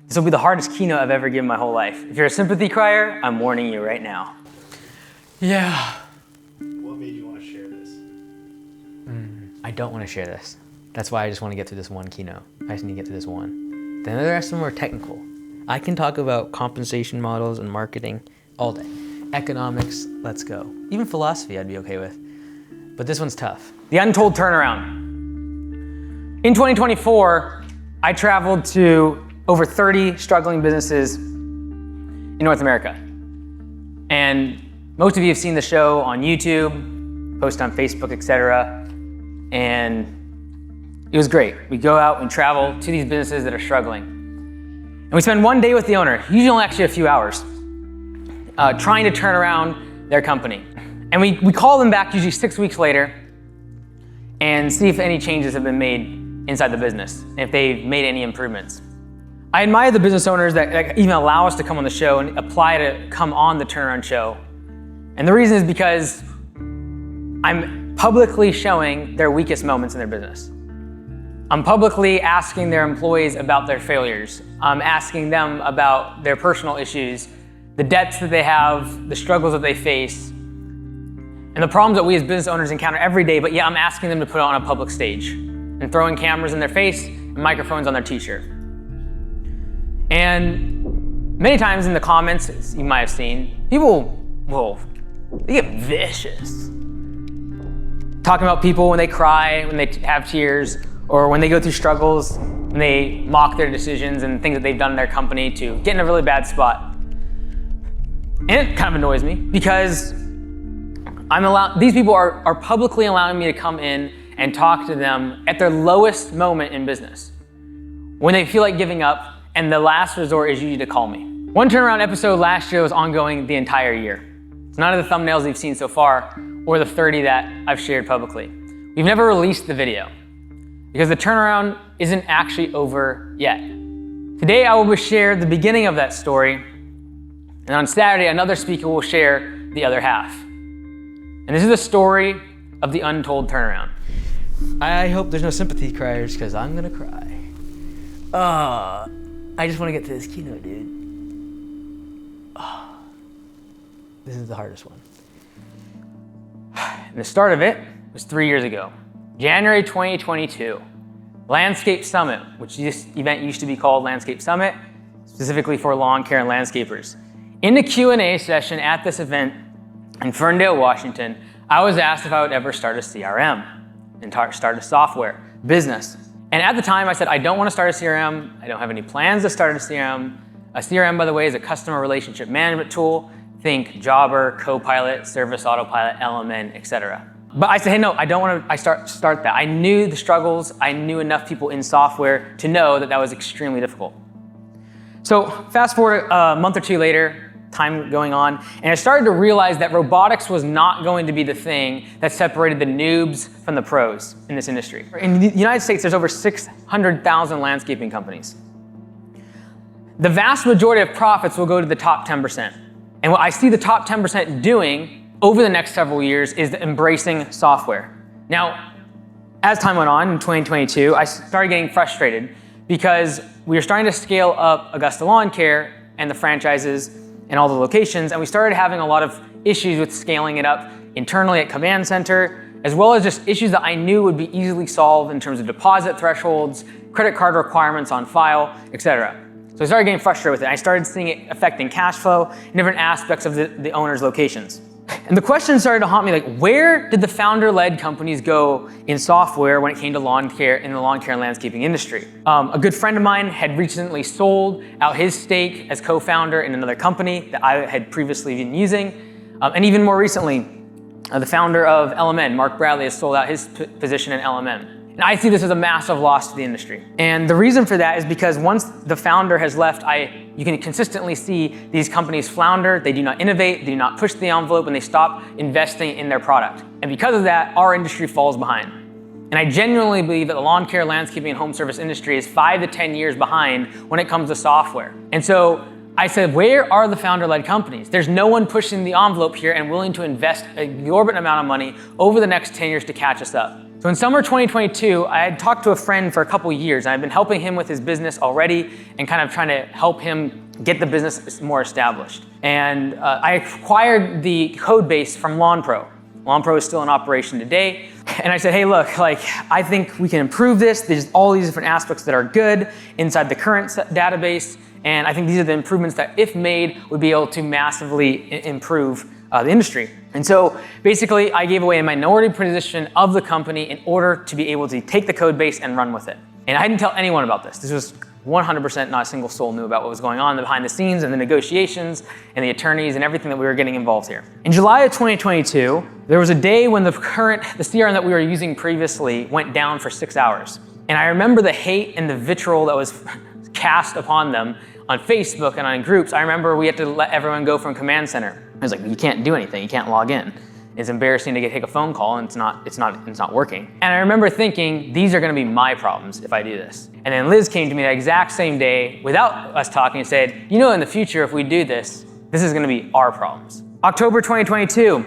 This will be the hardest keynote I've ever given my whole life. If you're a sympathy crier, I'm warning you right now. Yeah. What made you want to share this? I don't want to share this. That's why I just want to get through this one keynote. I just need to get through this one. Then the rest of them are technical. I can talk about compensation models and marketing all day. Economics, let's go. Even philosophy I'd be okay with. But this one's tough. The Untold turnaround. In 2024, I traveled to over 30 struggling businesses in North America. And most of you have seen the show on YouTube, post on Facebook, etc. And it was great. We go out and travel to these businesses that are struggling. And we spend one day with the owner, usually only actually a few hours, trying to turn around their company. And we call them back usually 6 weeks later and see if any changes have been made inside the business, and if they've made any improvements. I admire the business owners that even allow us to come on the show and apply to come on the turnaround show. And the reason is because I'm publicly showing their weakest moments in their business. I'm publicly asking their employees about their failures. I'm asking them about their personal issues, the debts that they have, the struggles that they face, and the problems that we as business owners encounter every day, but yet I'm asking them to put it on a public stage and throwing cameras in their face and microphones on their t-shirt. And many times in the comments, as you might have seen, people they get vicious. Talking about people when they cry, when they have tears, or when they go through struggles, when they mock their decisions and things that they've done in their company to get in a really bad spot. And it kind of annoys me because these people are publicly allowing me to come in and talk to them at their lowest moment in business, when they feel like giving up, and the last resort is usually to call me. One turnaround episode last year was ongoing the entire year. It's none of the thumbnails you've seen so far, or the 30 that I've shared publicly. We've never released the video, because the turnaround isn't actually over yet. Today I will share the beginning of that story, and on Saturday another speaker will share the other half. And this is the story of the Untold turnaround. I hope there's no sympathy criers, because I'm gonna cry. I just want to get to this keynote, dude. This is the hardest one. And the start of it was 3 years ago, January 2022. Landscape Summit, which this event used to be called Landscape Summit, specifically for lawn care and landscapers. In the Q&A session at this event in Ferndale, Washington, I was asked if I would ever start a CRM and start a software business. And at the time I said, I don't want to start a CRM. I don't have any plans to start a CRM. A CRM, by the way, is a customer relationship management tool. Think Jobber, Copilot, Service Autopilot, Element, etc. But I said, hey, no, I don't want to start that. I knew the struggles. I knew enough people in software to know that that was extremely difficult. So fast forward a month or two later, time going on, and I started to realize that robotics was not going to be the thing that separated the noobs from the pros in this industry. In the United States, there's over 600,000 landscaping companies. The vast majority of profits will go to the top 10%. And what I see the top 10% doing over the next several years is embracing software. Now, as time went on in 2022, I started getting frustrated because we were starting to scale up Augusta Lawn Care and the franchises and all the locations, and we started having a lot of issues with scaling it up internally at Command Center, as well as just issues that I knew would be easily solved in terms of deposit thresholds, credit card requirements on file, etc. So I started getting frustrated with it. I started seeing it affecting cash flow and different aspects of the owner's locations. And the question started to haunt me, like, where did the founder-led companies go in software when it came to lawn care in the lawn care and landscaping industry? A good friend of mine had recently sold out his stake as co-founder in another company that I had previously been using. And even more recently, the founder of LMN, Mark Bradley, has sold out his position in LMN. And I see this as a massive loss to the industry. And the reason for that is because once the founder has left, you can consistently see these companies flounder, they do not innovate, they do not push the envelope, and they stop investing in their product. And because of that, our industry falls behind. And I genuinely believe that the lawn care, landscaping, and home service industry is 5 to 10 years behind when it comes to software. And so I said, where are the founder-led companies? There's no one pushing the envelope here and willing to invest an exorbitant amount of money over the next 10 years to catch us up. So in summer 2022, I had talked to a friend for a couple years, and I've been helping him with his business already and kind of trying to help him get the business more established. And I acquired the code base from LawnPro. LawnPro is still in operation today. And I said, hey, look, I think we can improve this. There's all these different aspects that are good inside the current database. And I think these are the improvements that, if made, would be able to massively improve the industry. And so basically, I gave away a minority position of the company in order to be able to take the code base and run with it. And I didn't tell anyone about this. This was 100% not a single soul knew about what was going on behind the scenes and the negotiations and the attorneys and everything that we were getting involved here. In July of 2022, there was a day when the CRM that we were using previously went down for 6 hours. And I remember the hate and the vitriol that was cast upon them on Facebook and on groups. I remember we had to let everyone go from Command Center. I was like, you can't do anything, you can't log in. It's embarrassing to take a phone call and it's not working. And I remember thinking, these are gonna be my problems if I do this. And then Liz came to me that exact same day without us talking and said, you know, in the future, if we do this, this is gonna be our problems. October 2022,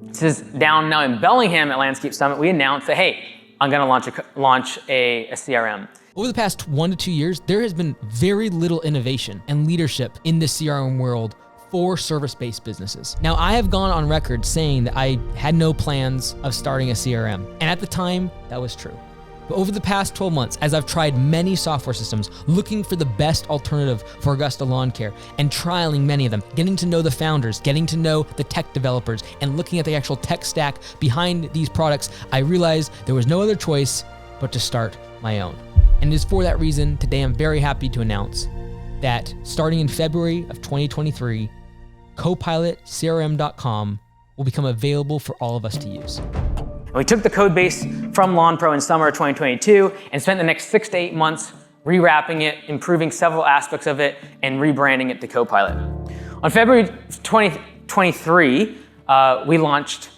this is down now in Bellingham at Landscape Summit, we announced that, hey, I'm gonna launch a CRM. Over the past 1 to 2 years, there has been very little innovation and leadership in the CRM world for service-based businesses. Now, I have gone on record saying that I had no plans of starting a CRM, and at the time, that was true. But over the past 12 months, as I've tried many software systems, looking for the best alternative for Augusta Lawn Care, and trialing many of them, getting to know the founders, getting to know the tech developers, and looking at the actual tech stack behind these products, I realized there was no other choice but to start my own. And it is for that reason, today I'm very happy to announce that starting in February of 2023, CopilotCRM.com will become available for all of us to use. And we took the code base from LawnPro in summer of 2022 and spent the next 6 to 8 months rewrapping it, improving several aspects of it, and rebranding it to Copilot. On February 2023, we launched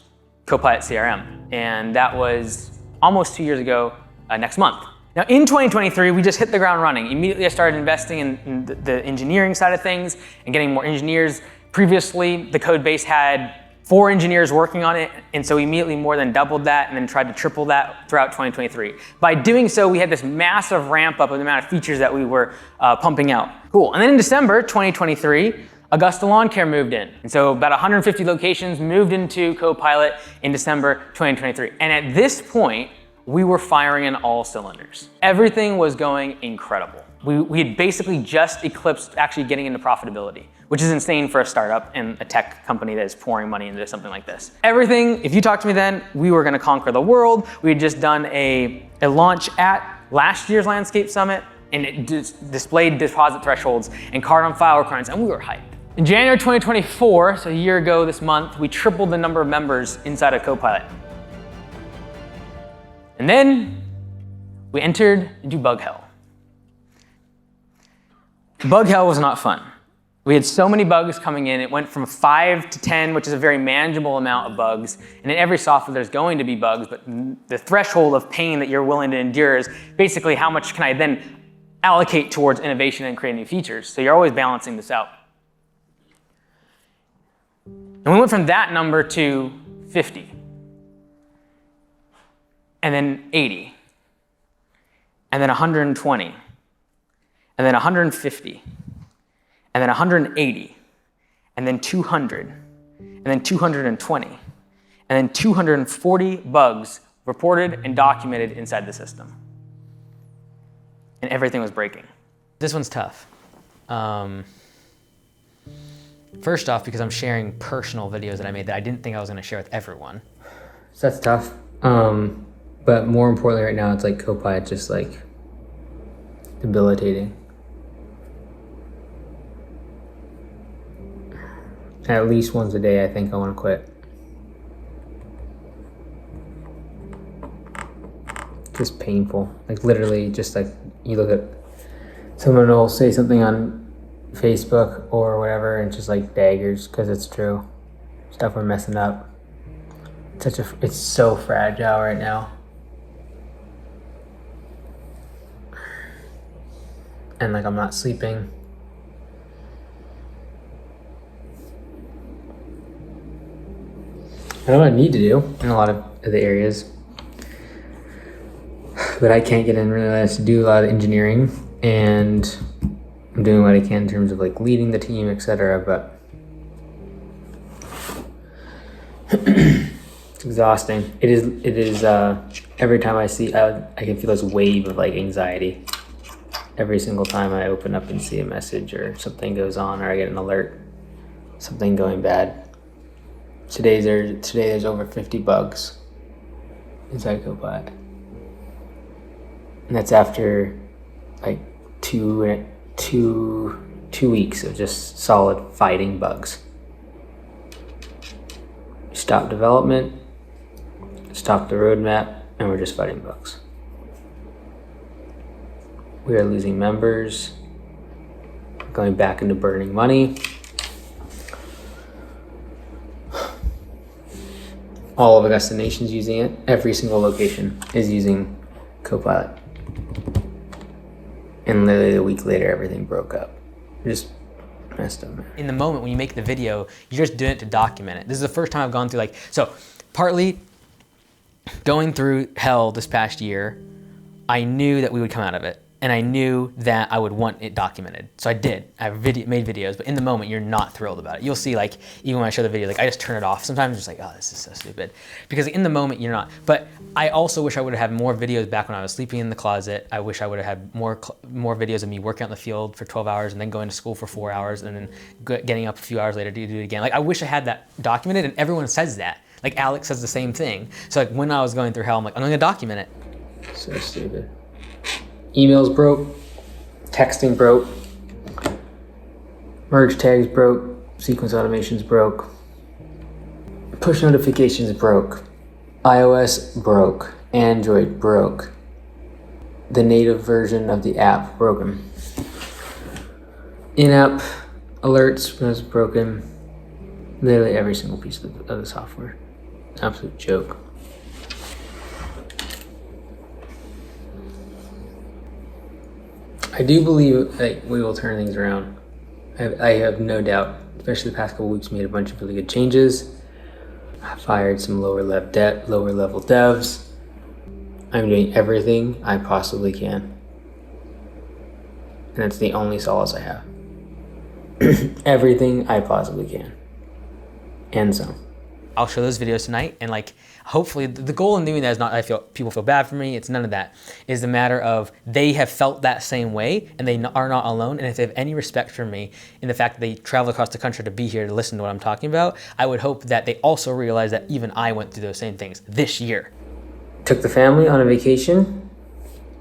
Copilot CRM, and that was almost 2 years ago next month. Now in 2023, we just hit the ground running. Immediately I started investing in the engineering side of things and getting more engineers. Previously, the code base had 4 engineers working on it, and so we immediately more than doubled that and then tried to triple that throughout 2023. By doing so, we had this massive ramp up of the amount of features that we were pumping out. Cool, and then in December 2023, Augusta Lawn Care moved in. And so about 150 locations moved into Copilot in December 2023. And at this point, we were firing on all cylinders. Everything was going incredible. We had basically just eclipsed actually getting into profitability, which is insane for a startup and a tech company that is pouring money into something like this. Everything, if you talked to me then, we were gonna conquer the world. We had just done a launch at last year's Landscape Summit, and it displayed deposit thresholds and card on file requirements, and we were hyped. In January 2024, so a year ago this month, we tripled the number of members inside of Copilot. And then we entered into bug hell. Bug hell was not fun. We had so many bugs coming in. It went from 5 to 10, which is a very manageable amount of bugs. And in every software, there's going to be bugs, but the threshold of pain that you're willing to endure is basically how much can I then allocate towards innovation and creating new features. So you're always balancing this out. And we went from that number to 50. And then 80. And then 120. And then 150. And then 180, and then 200, and then 220, and then 240 bugs reported and documented inside the system. And everything was breaking. This one's tough. First off, because I'm sharing personal videos that I made that I didn't think I was gonna share with everyone. So that's tough. But more importantly right now, it's like Copilot just like debilitating. At least once a day, I think I want to quit. Just painful. Like literally, just like you look at someone will say something on Facebook or whatever, and it's just like daggers because it's true. Stuff we're messing up. It's so fragile right now. And like I'm not sleeping. I know what I need to do in a lot of the areas. But I can't get in really to do a lot of engineering, and I'm doing what I can in terms of like leading the team, etc. But it's exhausting. It is. Every time I can feel this wave of like anxiety. Every single time I open up and see a message or something goes on, or I get an alert, something going bad. Today there's over 50 bugs inside Copilot. And that's after like two weeks of just solid fighting bugs. Stop development, stop the roadmap, and we're just fighting bugs. We are losing members, going back into burning money. All of Augusta Nation's using it. Every single location is using Copilot. And literally a week later, everything broke up. Just messed up, man. In the moment when you make the video, you're just doing it to document it. This is the first time I've gone through partly going through hell this past year, I knew that we would come out of it. And I knew that I would want it documented. So I did. I made videos, but in the moment, you're not thrilled about it. You'll see, like, even when I show the video, like, I just turn it off. Sometimes I'm just like, oh, this is so stupid. Because in the moment, you're not. But I also wish I would have had more videos back when I was sleeping in the closet. I wish I would have had more videos of me working out in the field for 12 hours and then going to school for 4 hours and then getting up a few hours later to do it again. Like, I wish I had that documented, and everyone says that. Like, Alex says the same thing. So, like, when I was going through hell, I'm like, I'm going to document it. So stupid. Emails broke, texting broke, merge tags broke, sequence automations broke, push notifications broke, iOS broke, Android broke, the native version of the app broken, in-app alerts was broken, literally every single piece of the software. Absolute joke. I do believe that we will turn things around. I have no doubt, especially the past couple weeks, made a bunch of really good changes. I fired some lower level devs. I'm doing everything I possibly can. And that's the only solace I have. Everything I possibly can. And some. I'll show those videos tonight, and like, hopefully, the goal in doing that is not people feel bad for me. It's none of that. It's a matter of they have felt that same way, and they are not alone. And if they have any respect for me in the fact that they travel across the country to be here to listen to what I'm talking about, I would hope that they also realize that even I went through those same things this year. Took the family on a vacation,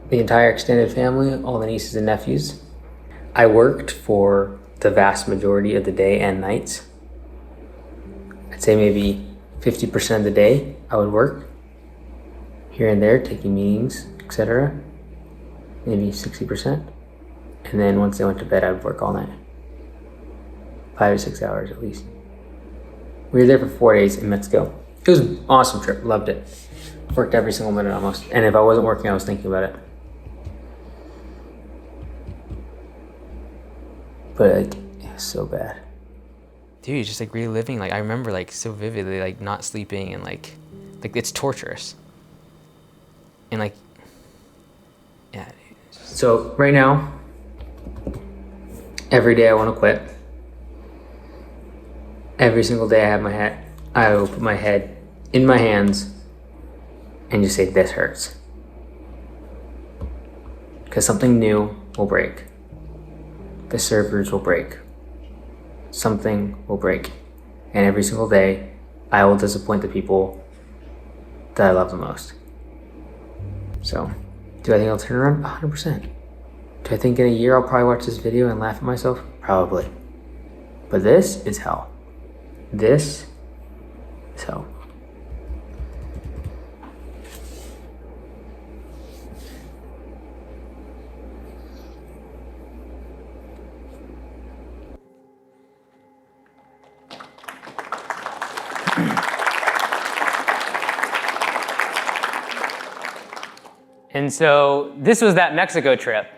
the entire extended family, all the nieces and nephews. I worked for the vast majority of the day and nights. I'd say maybe 50% of the day I would work here and there, taking meetings, etc. Maybe 60%. And then once I went to bed, I would work all night. 5 to 6 hours at least. We were there for 4 days in Mexico. It was an awesome trip, loved it. Worked every single minute almost. And if I wasn't working, I was thinking about it. But like, it was so bad. Dude, just like reliving, like I remember like so vividly, like not sleeping and like it's torturous. And like, yeah. So right now, every day I want to quit. Every single day I will put my head in my hands and just say, this hurts. Because something new will break. The servers will break. Something will break. And every single day, I will disappoint the people that I love the most. So, do I think I'll turn around? 100%. Do I think in a year I'll probably watch this video and laugh at myself? Probably. But this is hell. This is hell. And so this was that Mexico trip.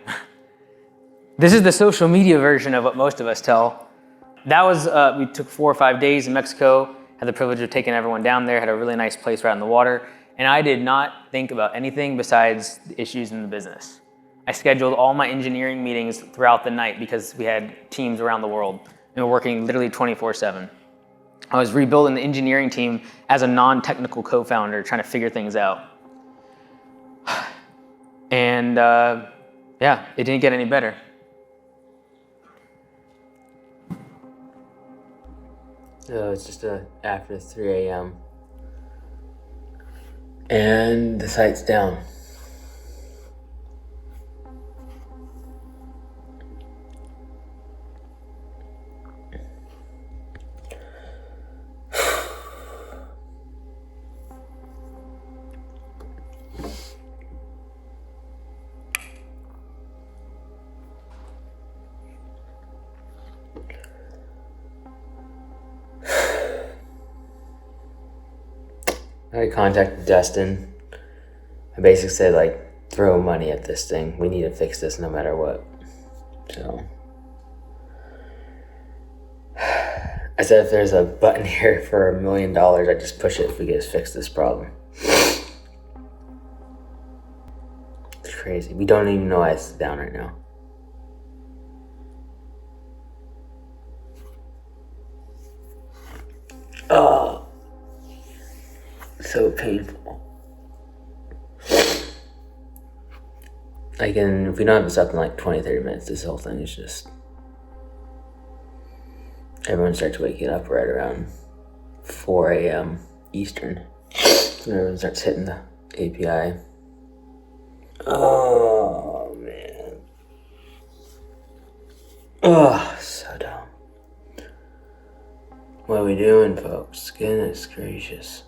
This is the social media version of what most of us tell. That was, we took 4 or 5 days in Mexico, had the privilege of taking everyone down there, had a really nice place right on the water. and I did not think about anything besides the issues in the business. I scheduled all my engineering meetings throughout the night because we had teams around the world and we're working literally 24/7. I was rebuilding the engineering team as a non-technical co-founder, trying to figure things out. And yeah, it didn't get any better. So it's just after 3 a.m. and the site's down. I contacted Dustin. I basically said, like, throw money at this thing. We need to fix this no matter what. So I said if there's a button here for $1 million, I just push it if we get to fix this problem. It's crazy. We don't even know why it's down right now. Oh, so painful. Like, and if we don't have this up in like 20-30 minutes, this whole thing is just, everyone starts waking up right around 4 a.m. Eastern. And everyone starts hitting the API. Oh, man. Oh, so dumb. What are we doing, folks? Goodness gracious.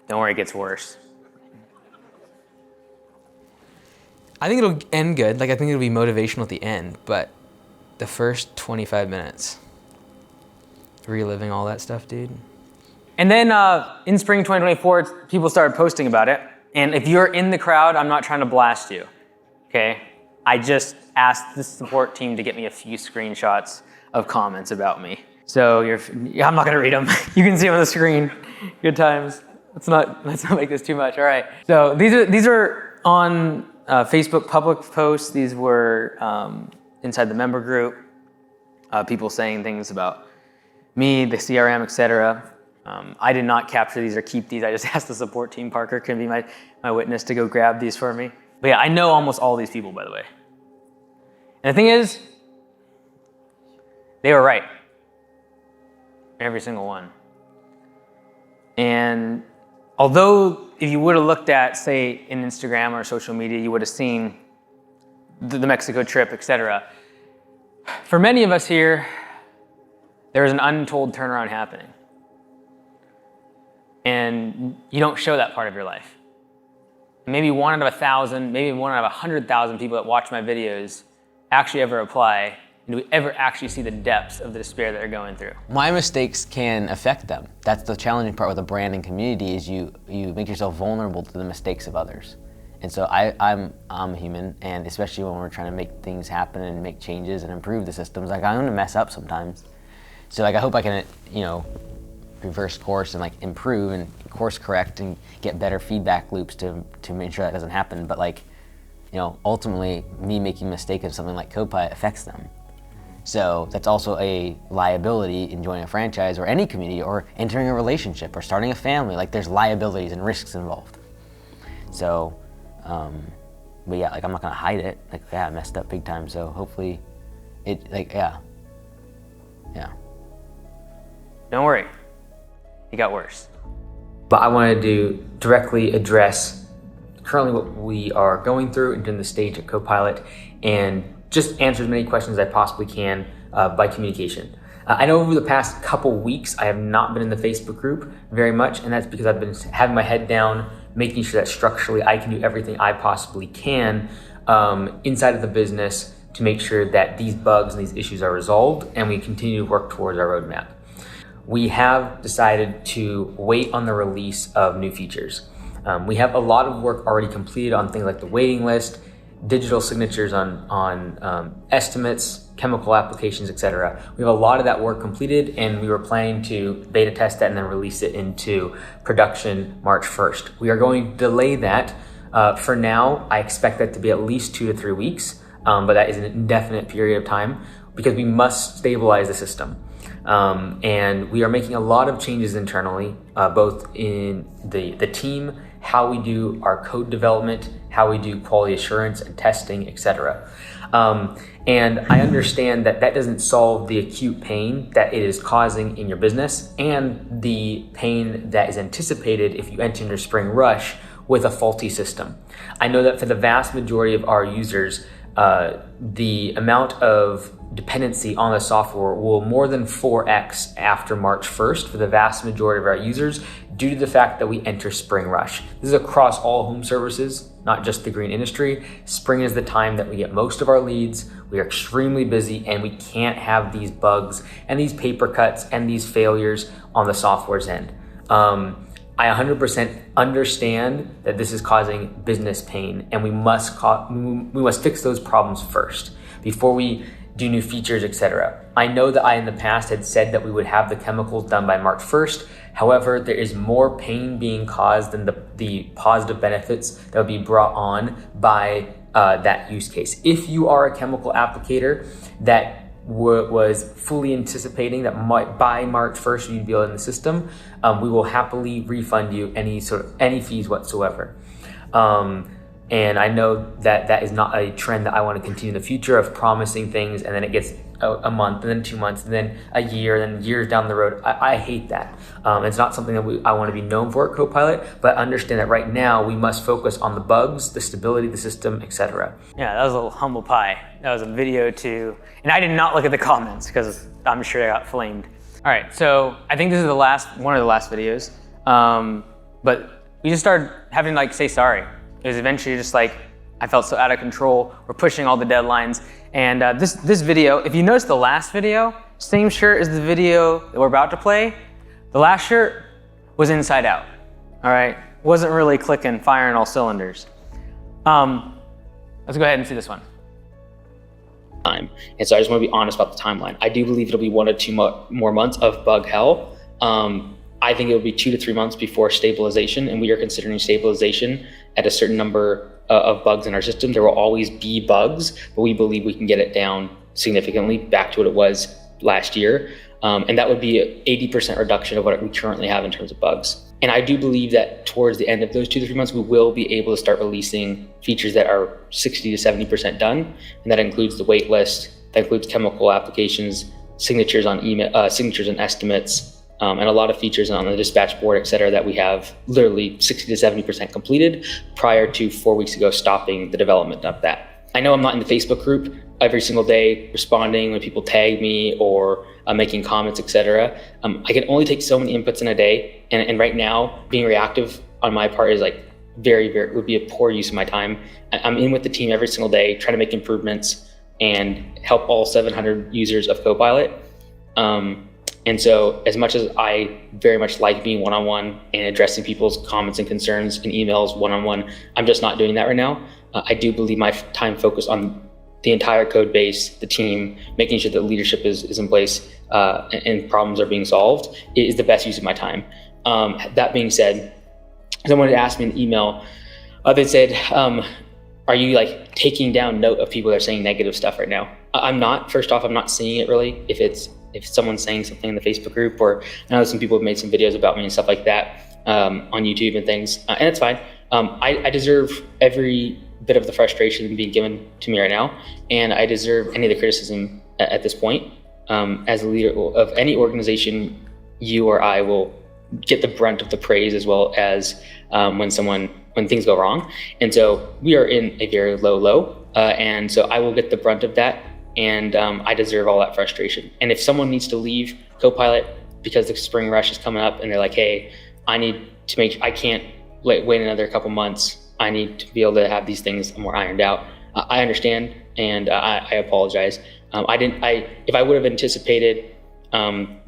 Don't worry, it gets worse. I think it'll end good. Like, I think it'll be motivational at the end, but the first 25 minutes, reliving all that stuff, dude. And then in spring 2024, people started posting about it. And if you're in the crowd, I'm not trying to blast you, okay? I just asked the support team to get me a few screenshots of comments about me. So I'm not gonna read them. You can see them on the screen. Good times. Let's not make this too much. All right. So these are on Facebook public posts. These were inside the member group. People saying things about me, the CRM, etc. I did not capture these or keep these. I just asked the support team, Parker can be my witness, to go grab these for me. But yeah, I know almost all these people, by the way. And the thing is, they were right. Every single one. And although if you would have looked at, say, in Instagram or social media, you would have seen the Mexico trip, etc. For many of us here, there is an untold turnaround happening. And you don't show that part of your life. Maybe 1 out of 1,000, maybe 1 out of 100,000 people that watch my videos actually ever apply. And do we ever actually see the depths of the despair that they're going through? My mistakes can affect them. That's the challenging part with a brand and community, is you make yourself vulnerable to the mistakes of others. And so I'm human, and especially when we're trying to make things happen and make changes and improve the systems, like, I'm gonna mess up sometimes. So like, I hope I can, reverse course and like improve and course correct and get better feedback loops to make sure that doesn't happen. But like, ultimately me making a mistake of something like Copilot affects them. So that's also a liability in joining a franchise or any community or entering a relationship or starting a family. Like, there's liabilities and risks involved. So, but yeah, like, I'm not gonna hide it. Like, yeah, I messed up big time. So hopefully yeah. Don't worry, it got worse. But I wanted to directly address currently what we are going through and in the stage of Copilot, and just answer as many questions as I possibly can by communication. I know over the past couple weeks, I have not been in the Facebook group very much, and that's because I've been having my head down, making sure that structurally I can do everything I possibly can inside of the business to make sure that these bugs and these issues are resolved, and we continue to work towards our roadmap. We have decided to wait on the release of new features. We have a lot of work already completed on things like the waiting list, digital signatures on estimates, chemical applications, etc. We have a lot of that work completed, and we were planning to beta test that and then release it into production March 1st. We are going to delay that. For now, I expect that to be at least 2 to 3 weeks, but that is an indefinite period of time because we must stabilize the system. And we are making a lot of changes internally, both in the team, how we do our code development, how we do quality assurance and testing, etc. And I understand that that doesn't solve the acute pain that it is causing in your business and the pain that is anticipated if you enter into spring rush with a faulty system. I know that for the vast majority of our users, the amount of dependency on the software will more than 4x after March 1st for the vast majority of our users due to the fact that we enter spring rush. This is across all home services, not just the green industry. Spring is the time that we get most of our leads. We are extremely busy and we can't have these bugs and these paper cuts and these failures on the software's end. I 100% understand that this is causing business pain, and we must fix those problems first before we do new features, etc. I know that I in the past had said that we would have the chemicals done by March 1st. However, there is more pain being caused than the positive benefits that would be brought on by that use case. If you are a chemical applicator that was fully anticipating that by March 1st you'd be able in the system, we will happily refund you any fees whatsoever. And I know that that is not a trend that I want to continue in the future of promising things and then it gets a month and then 2 months and then a year and then years down the road. I hate that. It's not something that I want to be known for at Copilot, but understand that right now we must focus on the bugs, the stability of the system, etc. Yeah, that was a little humble pie. That was a video too. And I did not look at the comments because I'm sure I got flamed. All right, so I think this is one of the last videos. But we just started having to say sorry. It was eventually just I felt so out of control. We're pushing all the deadlines. And this video, if you notice the last video, same shirt as the video that we're about to play. The last shirt was inside out, all right? Wasn't really clicking, firing all cylinders. Let's go ahead and see this one. And so I just want to be honest about the timeline. I do believe it'll be 1 or 2 more months of bug hell. I think it'll be 2 to 3 months before stabilization, and we are considering stabilization at a certain number of bugs in our system. There will always be bugs, but we believe we can get it down significantly back to what it was last year. And that would be an 80% reduction of what we currently have in terms of bugs. And I do believe that towards the end of those 2 to 3 months, we will be able to start releasing features that are 60 to 70% done. And that includes the wait list, that includes chemical applications, signatures on email, signatures and estimates, and a lot of features on the dispatch board, et cetera, that we have literally 60 to 70% completed prior to 4 weeks ago stopping the development of that. I know I'm not in the Facebook group every single day responding when people tag me or making comments, et cetera. I can only take so many inputs in a day. And right now, being reactive on my part is very, would be a poor use of my time. I'm in with the team every single day, trying to make improvements and help all 700 users of Copilot. And so as much as I very much like being one-on-one and addressing people's comments and concerns in emails one-on-one, I'm just not doing that right now. I do believe my time focused on the entire code base, the team, making sure that leadership is in place and problems are being solved is the best use of my time. That being said, someone had asked me in an email, they said, are you taking down note of people that are saying negative stuff right now? I'm not. First off, I'm not seeing it really. If someone's saying something in the Facebook group, or I know some people have made some videos about me and stuff like that on YouTube and things, and it's fine. I deserve every bit of the frustration being given to me right now, and I deserve any of the criticism at this point. As a leader of any organization, you or I will get the brunt of the praise as well as when things go wrong. And so we are in a very low, and so I will get the brunt of that. And I deserve all that frustration. And if someone needs to leave Copilot because the spring rush is coming up and they're like, hey, I can't wait another couple months. I need to be able to have these things more ironed out. I understand, and I apologize. If I would have anticipated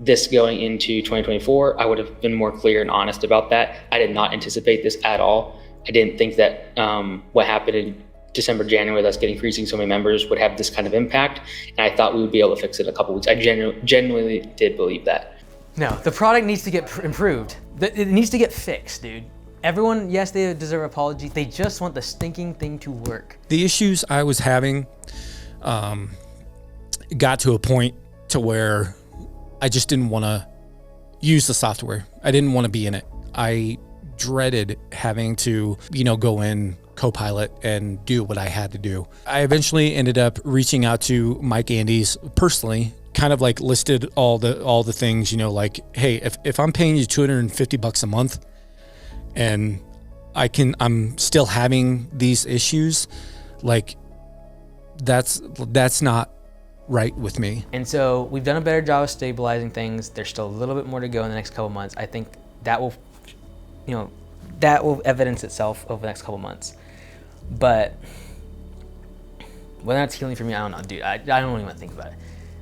this going into 2024, I would have been more clear and honest about that. I did not anticipate this at all. I didn't think that what happened in December, January that's getting increasing so many members would have this kind of impact. And I thought we would be able to fix it in a couple weeks. I genuinely did believe that. No, the product needs to get improved. It needs to get fixed, dude. Everyone, yes, they deserve an apology. They just want the stinking thing to work. The issues I was having got to a point to where I just didn't want to use the software. I didn't want to be in it. I dreaded having to, go in Copilot and do what I had to do. I eventually ended up reaching out to Mike Andes personally, kind of like listed all the things, like, hey, if I'm paying you $250 a month and I'm still having these issues, like that's not right with me. And so we've done a better job of stabilizing things. There's still a little bit more to go in the next couple months. I think that will, that will evidence itself over the next couple months. But whether that's healing for me, I don't know, dude. I don't even want to think about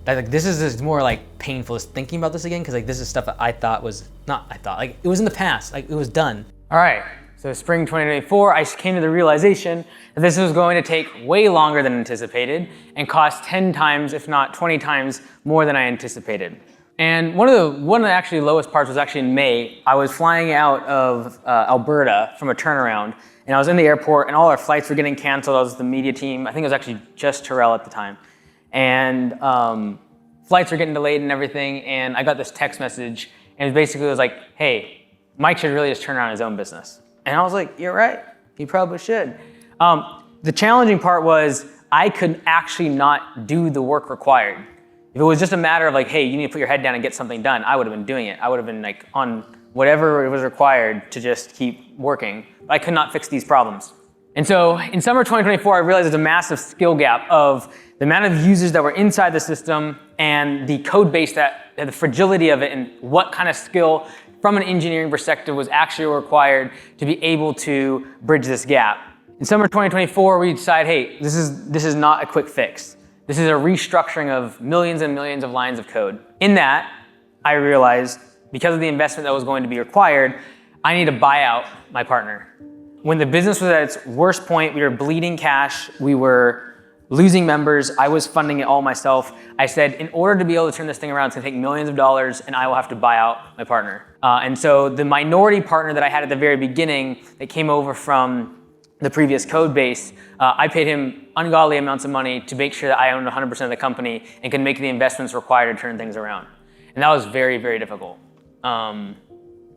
it. This is just more like painful just thinking about this again, because this is stuff that it was in the past, it was done. All right, so spring 2024, I came to the realization that this was going to take way longer than anticipated and cost 10 times, if not 20 times more than I anticipated. And one of the actually lowest parts was actually in May. I was flying out of Alberta from a turnaround, and I was in the airport, and all our flights were getting canceled. I was with the media team. I think it was actually just Terrell at the time. And flights were getting delayed and everything, and I got this text message, and it was like, hey, Mike should really just turn around his own business. And I was like, you're right, he probably should. The challenging part was I could actually not do the work required. If it was just a matter of like, hey, you need to put your head down and get something done, I would have been doing it. I would have been like on whatever it was required to just keep working. I could not fix these problems. And so in summer 2024, I realized there's a massive skill gap of the amount of users that were inside the system and the code base the fragility of it, and what kind of skill from an engineering perspective was actually required to be able to bridge this gap. In summer 2024, we decided, hey, this is not a quick fix. This is a restructuring of millions and millions of lines of code. In that, I realized because of the investment that was going to be required, I need to buy out my partner. When the business was at its worst point, we were bleeding cash, we were losing members, I was funding it all myself. I said, in order to be able to turn this thing around, it's gonna take millions of dollars, and I will have to buy out my partner. And so the minority partner that I had at the very beginning that came over from the previous code base, I paid him ungodly amounts of money to make sure that I owned 100% of the company and could make the investments required to turn things around. And that was very, very difficult.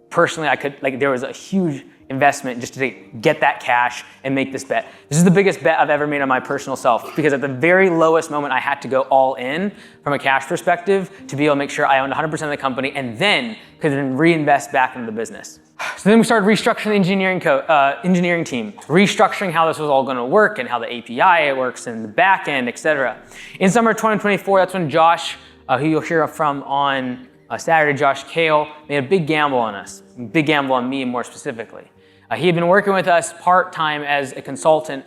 Personally, there was a huge investment just to get that cash and make this bet. This is the biggest bet I've ever made on my personal self, because at the very lowest moment, I had to go all in from a cash perspective to be able to make sure I owned 100% of the company, and then could then reinvest back into the business. So then we started restructuring the engineering team, restructuring how this was all going to work and how the API works and the back end, etc. In summer 2024, that's when Josh, who you'll hear from on Saturday, Josh Kale, made a big gamble on us, big gamble on me more specifically. He had been working with us part-time as a consultant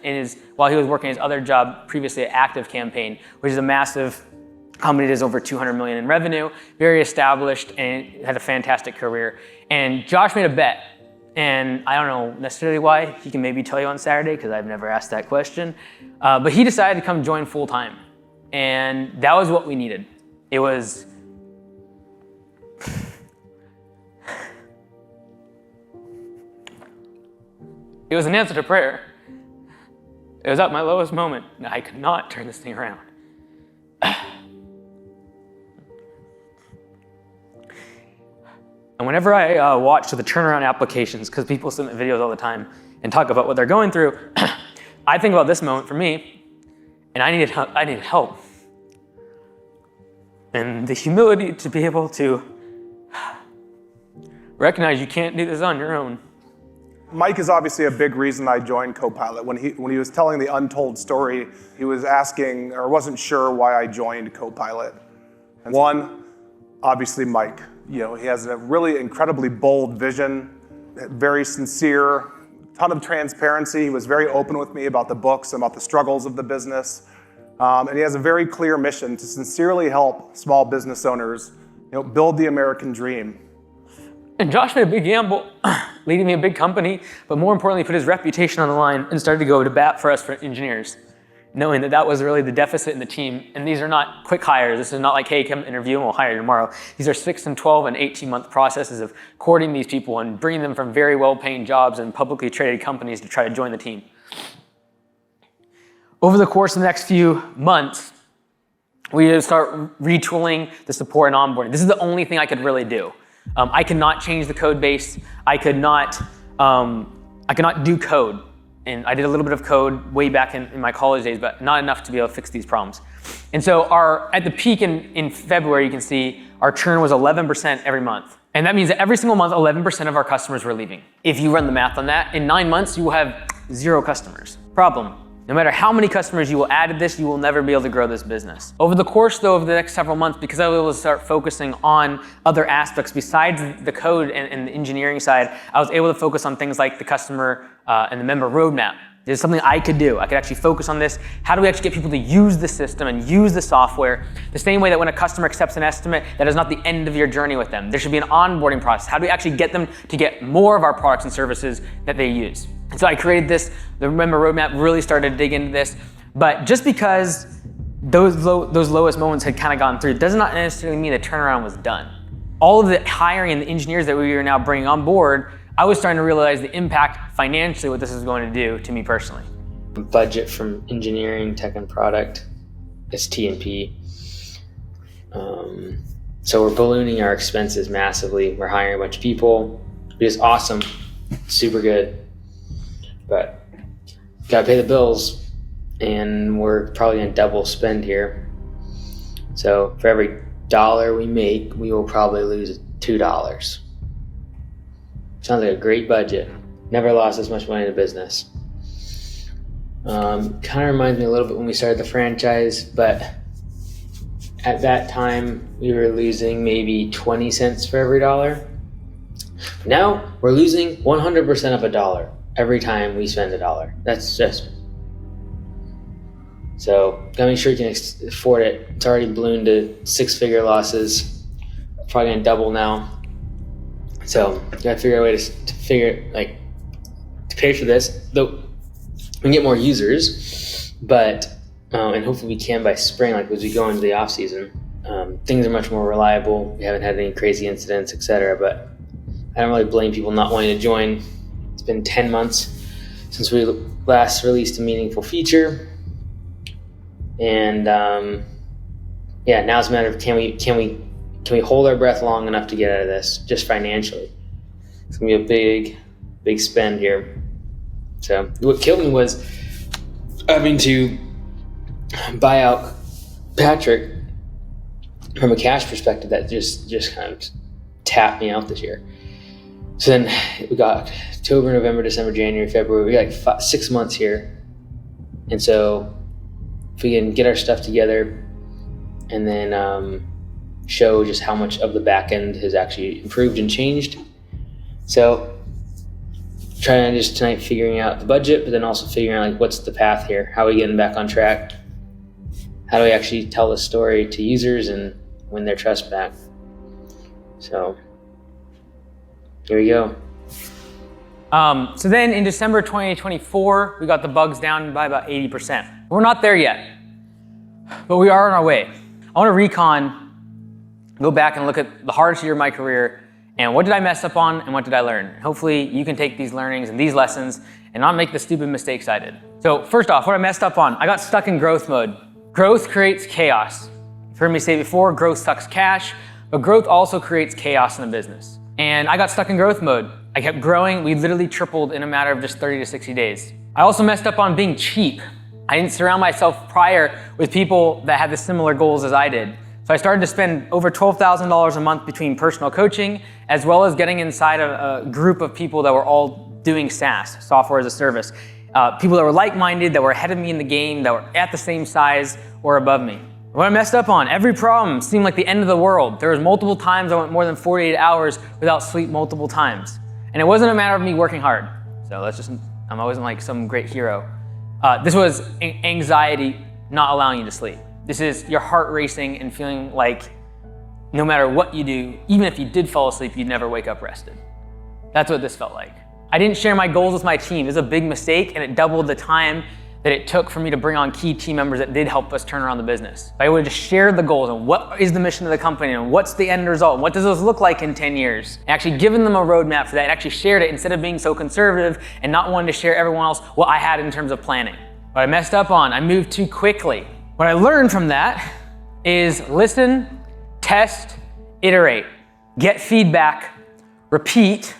while he was working his other job previously at Active Campaign, which is a massive company that is over 200 million in revenue, very established, and had a fantastic career. And Josh made a bet, and I don't know necessarily why. He can maybe tell you on Saturday, because I've never asked that question. But he decided to come join full-time, and that was what we needed. It was an answer to prayer. It was at my lowest moment, and I could not turn this thing around. And whenever I watch the turnaround applications, because people submit videos all the time and talk about what they're going through, I think about this moment for me, and I needed help. And the humility to be able to recognize you can't do this on your own. Mike is obviously a big reason I joined Copilot. When he was telling the Untold story, he was asking, or wasn't sure why I joined Copilot. And one, obviously Mike. He has a really incredibly bold vision, very sincere, ton of transparency. He was very open with me about the books, about the struggles of the business. And he has a very clear mission to sincerely help small business owners, build the American dream. And Josh made a big gamble. leading a big company, but more importantly, put his reputation on the line and started to go to bat for us for engineers, knowing that that was really the deficit in the team. And these are not quick hires. This is not like, hey, come interview and we'll hire you tomorrow. These are 6 and 12 and 18-month processes of courting these people and bringing them from very well-paying jobs and publicly traded companies to try to join the team. Over the course of the next few months, we had to start retooling the support and onboarding. This is the only thing I could really do. I could not change the code base. I could not do code. And I did a little bit of code way back in my college days, but not enough to be able to fix these problems. And so at the peak in February, you can see our churn was 11% every month. And that means that every single month, 11% of our customers were leaving. If you run the math on that, in 9 months, you will have 0 customers. Problem. No matter how many customers you will add to this, you will never be able to grow this business. Over the course, though, of the next several months, because I was able to start focusing on other aspects besides the code and the engineering side, I was able to focus on things like the customer and the member roadmap. There's something I could do. I could actually focus on this. How do we actually get people to use the system and use the software? The same way that when a customer accepts an estimate, that is not the end of your journey with them. There should be an onboarding process. How do we actually get them to get more of our products and services that they use? And so I created this, the member roadmap, really started to dig into this. But just because those lowest moments had kind of gone through, does not necessarily mean the turnaround was done. All of the hiring and the engineers that we are now bringing on board, I was starting to realize the impact financially what this is going to do to me personally. Budget from engineering, tech, and product is T&P. So we're ballooning our expenses massively. We're hiring a bunch of people. It's awesome, super good, but gotta pay the bills, and we're probably gonna double spend here. So for every dollar we make, we will probably lose $2. Sounds like a great budget. Never lost this much money in a business. Kind of reminds me a little bit when we started the franchise, but at that time we were losing maybe 20 cents for every dollar. Now we're losing 100% of a dollar every time we spend a dollar. That's just, so gotta make sure you can afford it. It's already ballooned to 6-figure losses. Probably gonna double now. So gotta figure out a way to pay for this. Though we can get more users, but and hopefully we can by spring, like as we go into the off season. Things are much more reliable. We haven't had any crazy incidents, etc. But I don't really blame people not wanting to join. It's been 10 months since we last released a meaningful feature, and yeah, now it's a matter of can we hold our breath long enough to get out of this, just financially. It's gonna be a big spend here. So what killed me was having to buy out Patrick from a cash perspective. That just kind of tapped me out this year. So then we got October, November, December, January, February. We got like 6 months here. And so if we can get our stuff together and then show just how much of the back end has actually improved and changed. So trying to just tonight figuring out the budget, but then also figuring out like what's the path here? How are we getting back on track? How do we actually tell the story to users and win their trust back? So here we go. So then in December 2024, we got the bugs down by about 80%. We're not there yet, but we are on our way. I want to go back and look at the hardest year of my career and what did I mess up on and what did I learn? Hopefully you can take these learnings and these lessons and not make the stupid mistakes I did. So first off, what I messed up on, I got stuck in growth mode. Growth creates chaos. You've heard me say before, growth sucks cash, but growth also creates chaos in the business. And I got stuck in growth mode. I kept growing. We literally tripled in a matter of just 30 to 60 days. I also messed up on being cheap. I didn't surround myself prior with people that had the similar goals as I did. So I started to spend over $12,000 a month between personal coaching, as well as getting inside a group of people that were all doing SaaS, software as a service. People that were like-minded, that were ahead of me in the game, that were at the same size or above me. What I messed up on, every problem seemed like the end of the world. There was multiple times I went more than 48 hours without sleep multiple times. And it wasn't a matter of me working hard. So I wasn't like some great hero. This was anxiety not allowing you to sleep. This is your heart racing and feeling like no matter what you do, even if you did fall asleep, you'd never wake up rested. That's what this felt like. I didn't share my goals with my team. It was a big mistake, and it doubled the time that it took for me to bring on key team members that did help us turn around the business. If I would have just shared the goals and what is the mission of the company and what's the end result and what does this look like in 10 years, and actually given them a roadmap for that and actually shared it instead of being so conservative and not wanting to share everyone else what I had in terms of planning. What I messed up on, I moved too quickly. What I learned from that is listen, test, iterate, get feedback, repeat,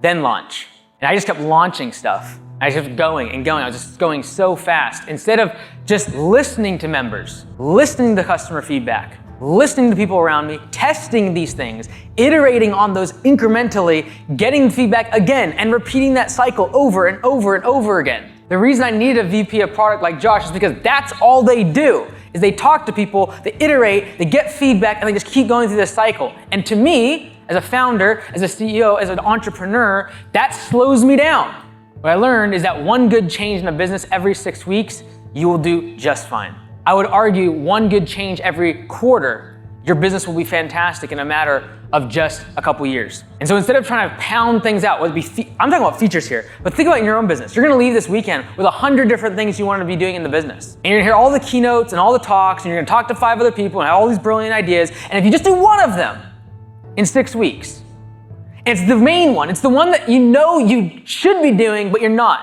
then launch. And I just kept launching stuff. I just kept going and going. I was just going so fast. Instead of just listening to members, listening to customer feedback, listening to people around me, testing these things, iterating on those incrementally, getting feedback again, and repeating that cycle over and over and over again. The reason I needed a VP of product like Josh is because that's all they do, is they talk to people, they iterate, they get feedback, and they just keep going through this cycle. And to me, as a founder, as a CEO, as an entrepreneur, that slows me down. What I learned is that one good change in a business every 6 weeks, you will do just fine. I would argue one good change every quarter, your business will be fantastic in a matter of just a couple years. And so instead of trying to pound things out, whether it be I'm talking about features here, but think about in your own business. You're gonna leave this weekend with 100 different things you want to be doing in the business. And you're gonna hear all the keynotes and all the talks, and you're gonna talk to 5 other people and have all these brilliant ideas. And if you just do one of them in 6 weeks, it's the main one. It's the one that you know you should be doing, but you're not.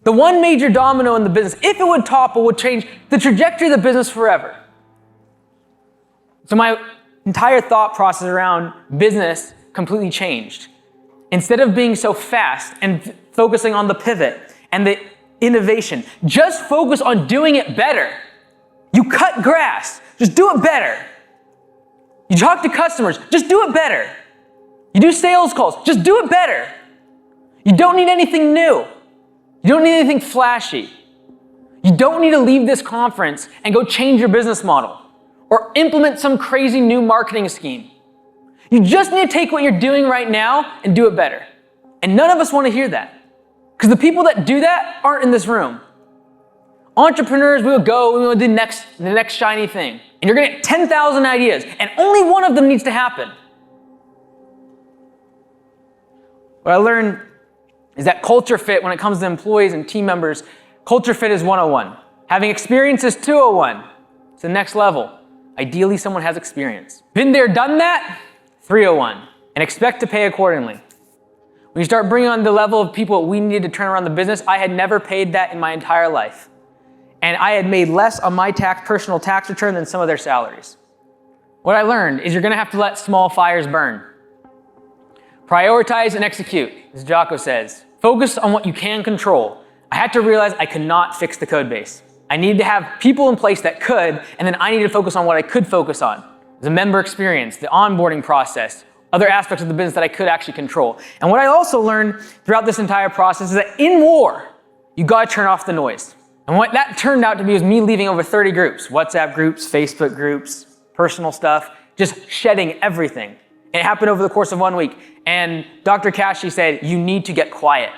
The one major domino in the business, if it would topple, would change the trajectory of the business forever. So my entire thought process around business completely changed. Instead of being so fast and focusing on the pivot and the innovation, just focus on doing it better. You cut grass, just do it better. You talk to customers, just do it better. You do sales calls, just do it better. You don't need anything new. You don't need anything flashy. You don't need to leave this conference and go change your business model or implement some crazy new marketing scheme. You just need to take what you're doing right now and do it better. And none of us want to hear that, because the people that do that aren't in this room. Entrepreneurs, we will go, we will do the next shiny thing. And you're gonna get 10,000 ideas, and only one of them needs to happen. What I learned is that culture fit, when it comes to employees and team members, culture fit is 101. Having experience is 201. It's the next level. Ideally, someone has experience. Been there, done that, 301. And expect to pay accordingly. When you start bringing on the level of people we needed to turn around the business, I had never paid that in my entire life. And I had made less on my personal tax return than some of their salaries. What I learned is you're gonna have to let small fires burn. Prioritize and execute, as Jocko says. Focus on what you can control. I had to realize I could not fix the code base. I needed to have people in place that could, and then I needed to focus on what I could focus on. The member experience, the onboarding process, other aspects of the business that I could actually control. And what I also learned throughout this entire process is that in war, you gotta turn off the noise. And what that turned out to be was me leaving over 30 groups, WhatsApp groups, Facebook groups, personal stuff, just shedding everything. And it happened over the course of 1 week. And Dr. Kashi said, you need to get quiet.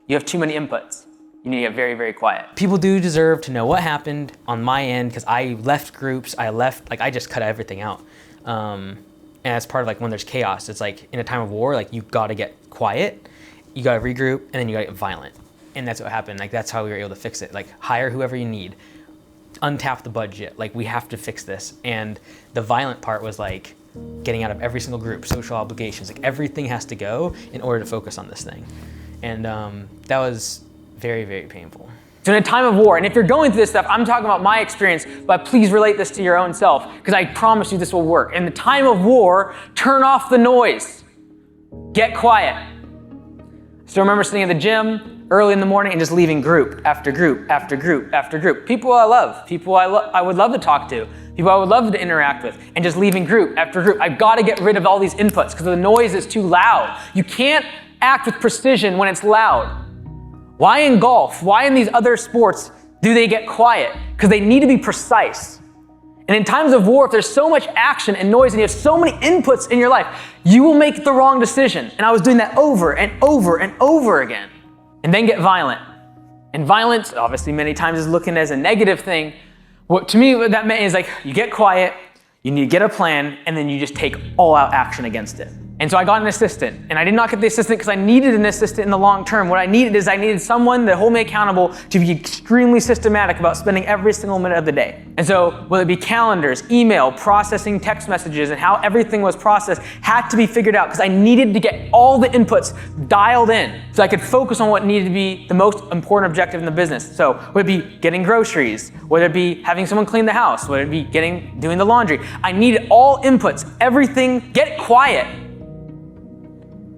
You have too many inputs. You need to get very, very quiet. People do deserve to know what happened on my end, because I left groups, I just cut everything out. And as part of when there's chaos, it's like in a time of war, you gotta get quiet, you gotta regroup, and then you gotta get violent. And that's what happened. That's how we were able to fix it. Hire whoever you need, untap the budget. We have to fix this. And the violent part was getting out of every single group, social obligations. Everything has to go in order to focus on this thing. And that was very, very painful. So in a time of war, and if you're going through this stuff, I'm talking about my experience, but please relate this to your own self, because I promise you this will work. In the time of war, turn off the noise. Get quiet. I still remember sitting in the gym early in the morning and just leaving group after group after group after group. People I love, people I would love to talk to, people I would love to interact with, and just leaving group after group. I've got to get rid of all these inputs because the noise is too loud. You can't act with precision when it's loud. Why in golf, why in these other sports do they get quiet? Because they need to be precise. And in times of war, if there's so much action and noise and you have so many inputs in your life, you will make the wrong decision. And I was doing that over and over and over again. And then get violent. And violence, obviously many times, is looking as a negative thing. To me, what that meant is you get quiet, you need to get a plan, and then you just take all out action against it. And so I got an assistant, and I did not get the assistant because I needed an assistant in the long term. What I needed someone that hold me accountable to be extremely systematic about spending every single minute of the day. And so whether it be calendars, email, processing text messages, and how everything was processed had to be figured out because I needed to get all the inputs dialed in so I could focus on what needed to be the most important objective in the business. So whether it be getting groceries, whether it be having someone clean the house, whether it be doing the laundry, I needed all inputs, everything, get quiet.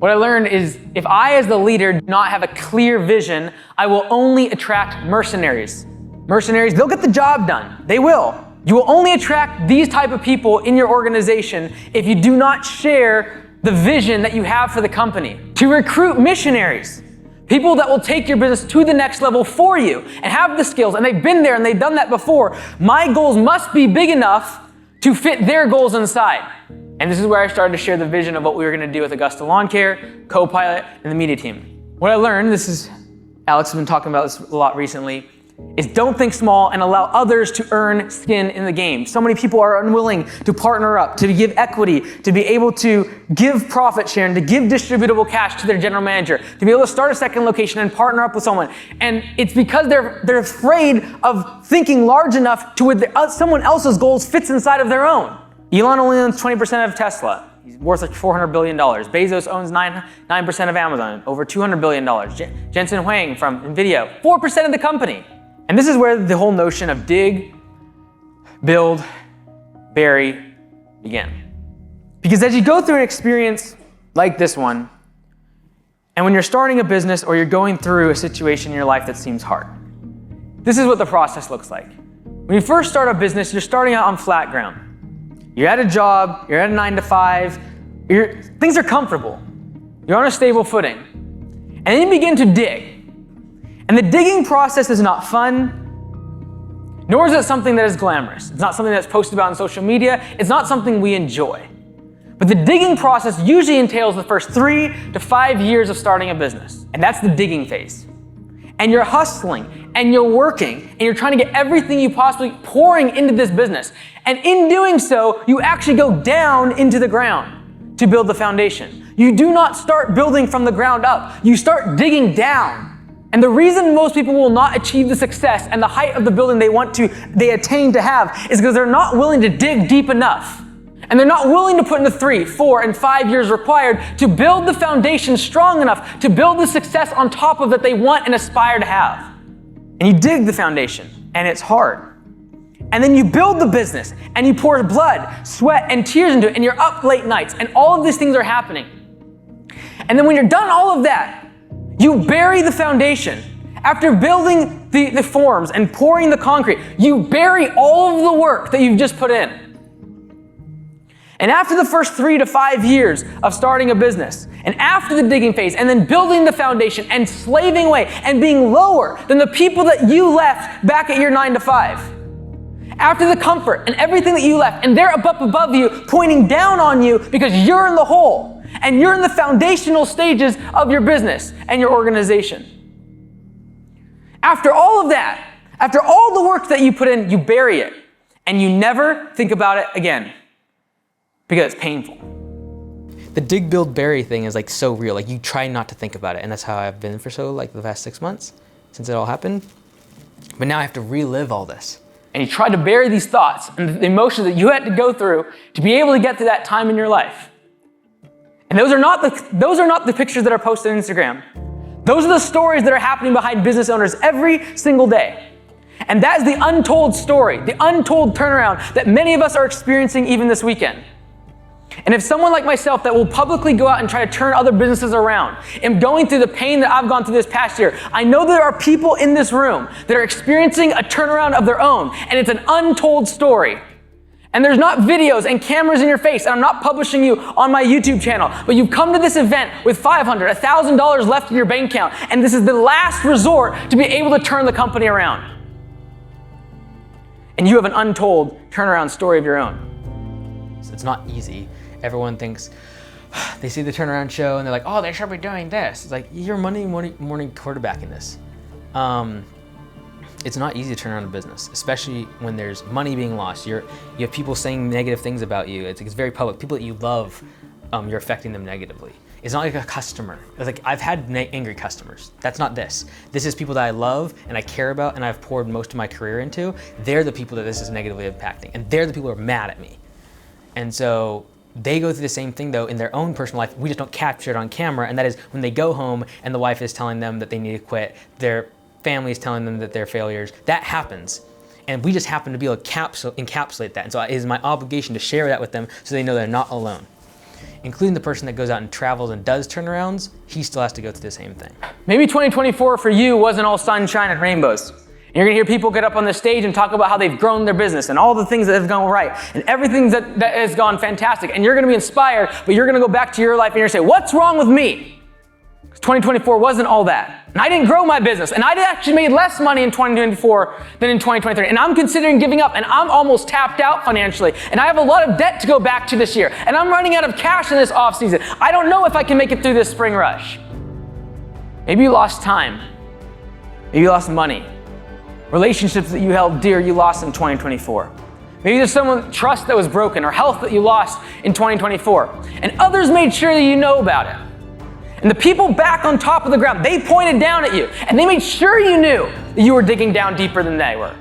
What I learned is if I, as the leader, do not have a clear vision, I will only attract mercenaries. Mercenaries, they'll get the job done. They will. You will only attract these type of people in your organization if you do not share the vision that you have for the company. To recruit missionaries, people that will take your business to the next level for you and have the skills, and they've been there and they've done that before. My goals must be big enough to fit their goals inside. And this is where I started to share the vision of what we were going to do with Augusta Lawn Care, Copilot, and the media team. What I learned, Alex has been talking about this a lot recently, is don't think small and allow others to earn skin in the game. So many people are unwilling to partner up, to give equity, to be able to give profit sharing, to give distributable cash to their general manager, to be able to start a second location and partner up with someone. And it's because they're afraid of thinking large enough to where someone else's goals fits inside of their own. Elon only owns 20% of Tesla. He's worth like $400 billion. Bezos owns 9% of Amazon, over $200 billion. Jensen Huang from NVIDIA, 4% of the company. And this is where the whole notion of dig, build, bury began. Because as you go through an experience like this one, and when you're starting a business or you're going through a situation in your life that seems hard, this is what the process looks like. When you first start a business, you're starting out on flat ground. You're at a job, you're at a 9-to-5, things are comfortable. You're on a stable footing. And then you begin to dig. And the digging process is not fun, nor is it something that is glamorous. It's not something that's posted about on social media. It's not something we enjoy. But the digging process usually entails the first 3 to 5 years of starting a business. And that's the digging phase. And you're hustling, and you're working, and you're trying to get everything you possibly pouring into this business. And in doing so, you actually go down into the ground to build the foundation. You do not start building from the ground up. You start digging down. And the reason most people will not achieve the success and the height of the building they attain to have is because they're not willing to dig deep enough. And they're not willing to put in the 3, 4, and 5 years required to build the foundation strong enough to build the success on top of that they want and aspire to have. And you dig the foundation, and it's hard. And then you build the business, and you pour blood, sweat, and tears into it, and you're up late nights, and all of these things are happening. And then when you're done all of that, you bury the foundation. After building the forms and pouring the concrete, you bury all of the work that you've just put in. And after the first 3 to 5 years of starting a business, and after the digging phase, and then building the foundation and slaving away and being lower than the people that you left back at your 9-to-5, after the comfort and everything that you left, and they're up above you, pointing down on you because you're in the hole, and you're in the foundational stages of your business and your organization. After all of that, after all the work that you put in, you bury it, and you never think about it again. Because it's painful. The dig, build, bury thing is like so real. Like you try not to think about it. And that's how I've been for the past 6 months since it all happened. But now I have to relive all this. And you try to bury these thoughts and the emotions that you had to go through to be able to get to that time in your life. And those are not the pictures that are posted on Instagram. Those are the stories that are happening behind business owners every single day. And that is the untold story, the untold turnaround that many of us are experiencing even this weekend. And if someone like myself that will publicly go out and try to turn other businesses around, am going through the pain that I've gone through this past year, I know there are people in this room that are experiencing a turnaround of their own, and it's an untold story. And there's not videos and cameras in your face, and I'm not publishing you on my YouTube channel, but you've come to this event with $500, $1,000 left in your bank account, and this is the last resort to be able to turn the company around. And you have an untold turnaround story of your own. So it's not easy. Everyone thinks, they see the turnaround show and they're like, oh, they should be doing this. It's like, you're Monday morning quarterbacking this. It's not easy to turn around a business, especially when there's money being lost. You have people saying negative things about you. It's very public. People that you love you're affecting them negatively. It's not like a customer. It's like I've had angry customers. That's not this. This is people that I love and I care about and I've poured most of my career into. They're the people that this is negatively impacting, and they're the people who are mad at me. And so they go through the same thing though in their own personal life. We just don't capture it on camera, and that is when they go home and the wife is telling them that they need to quit, their family is telling them that they're failures. That happens. And we just happen to be able to encapsulate that. And so it is my obligation to share that with them so they know they're not alone. Including the person that goes out and travels and does turnarounds, he still has to go through the same thing. Maybe 2024 for you wasn't all sunshine and rainbows. And you're gonna hear people get up on the stage and talk about how they've grown their business and all the things that have gone right and everything that has gone fantastic. And you're gonna be inspired, but you're gonna go back to your life and you're gonna say, what's wrong with me? 2024 wasn't all that. And I didn't grow my business. And I actually made less money in 2024 than in 2023. And I'm considering giving up. And I'm almost tapped out financially. And I have a lot of debt to go back to this year. And I'm running out of cash in this off season. I don't know if I can make it through this spring rush. Maybe you lost time. Maybe you lost money. Relationships that you held dear, you lost in 2024. Maybe there's someone, trust that was broken, or health that you lost in 2024. And others made sure that you know about it. And the people back on top of the ground, they pointed down at you and they made sure you knew that you were digging down deeper than they were.